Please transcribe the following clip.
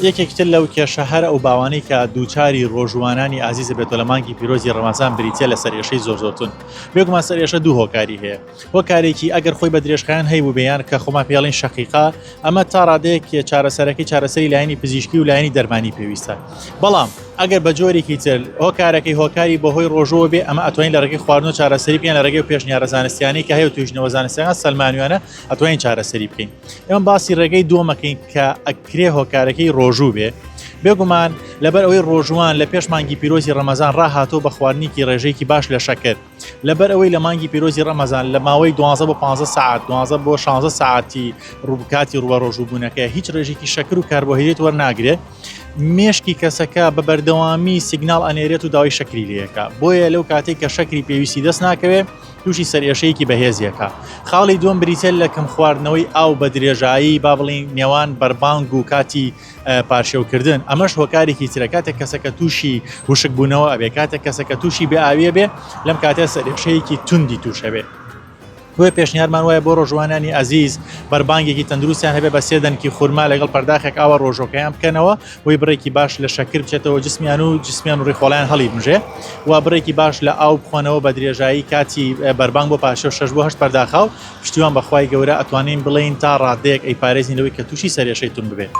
یەکێکتر لەو کێشە هەر ئەو باوانەی کە دووچاری ڕۆژوانانی ئازیزە بێتە لە مانگی پیرۆزی ڕەمەزان بریتە لە سەرێشەی زۆرتون بێگومان سەرێشە دوو هۆکاری هەیە هۆکارێکی ئەگەر خۆی بە درێژخایان هەیە بێیان کە خۆما پێڵین شەقیقا ئەمە تا ڕادەیەک چارەسەرەکەی چارەسەری لایەنی پزیشکی و لایەنی دەرمانی پێویستە بەڵام ئەگەر بە جۆرێکی تر هۆکارەکەی هۆکاری بەهۆی ڕۆژەوە بێ ئەمە ئەتوانین لە ڕێگەی خواردن و چارەسەری بکەین لە ڕێگەی پێشنیارە زانستیانی کە هەیە و توێژنەوە زانستیان سەلمانویانە ئەتوانین چارەسەری بکەین ئێمە باسی ڕێگەی دووەمەکەین کە ئەکرێ هۆکارەکەی ڕۆژوو بێ بێگومان لەبەر ئەوەی ڕۆژوان لە پێش مانگی پیرۆزی ڕەمەزان ڕاهاتۆ بە خواردنێکی ڕێژەیەکی باش لە شەکر لەبەر ئەوەی لە مانگی پیرۆزی ڕەمەزان لە ماوەی 12 بۆ 15 ساعت 12 بۆ 16 ساعتی ڕووبکاتی ڕووە ڕۆژووبوونەکە هیچ ڕێژێکی شەکر و کاربۆهیدرێت وەرناگرێت مێشکی کەسەکە بە بەردەوامی سیگنال ئەنێرێت و داوای شەکری لەکە بۆیە لەو کاتێک کە شەکری پێویستی دەست ناکەوێت تووشی سەرێشەیەکی بەهێزیەکە خاڵی دوم بریتێل لە کەم خواردنەوەی ئاو بە درێژایی با بڵین نێوان بەربانگ و کاتی پارشێوکردن ئەمەش هۆکارێکی ترە کاتێک کەسەکە تووشی وشک بوونەوە ئەبێ کاتێک کەسەکە تووشی بێ ئاویە بێ لەم کاتێ سەرێشەیەکی توندی تووشەبێ بۆیە پێشنیارمان وایە بۆ ڕۆژوانانی ئازیز بەربانگێکی تەندروستیان هەبێ بە سێدەنکی خورما لەگەڵ پەرداخێک ئاوە ڕۆژۆکەیان بکەنەوە وی بڕێکی باش لە شەکر بچێتەوە جسمیان و ڕێخۆڵیان هەڵی بژێ و بڕێکی باش لە ئاو بخۆنەوە بە درێژایی کاتی بەربانگ بۆ پاشێ 6 بۆ 8 پەرداخاو پشتیوان بەخوای گەورە ئەتوانین بڵین تا ڕادەیەک ئەی پارێزین لەوەی کە تووشی سەرێشەی تون ببێت.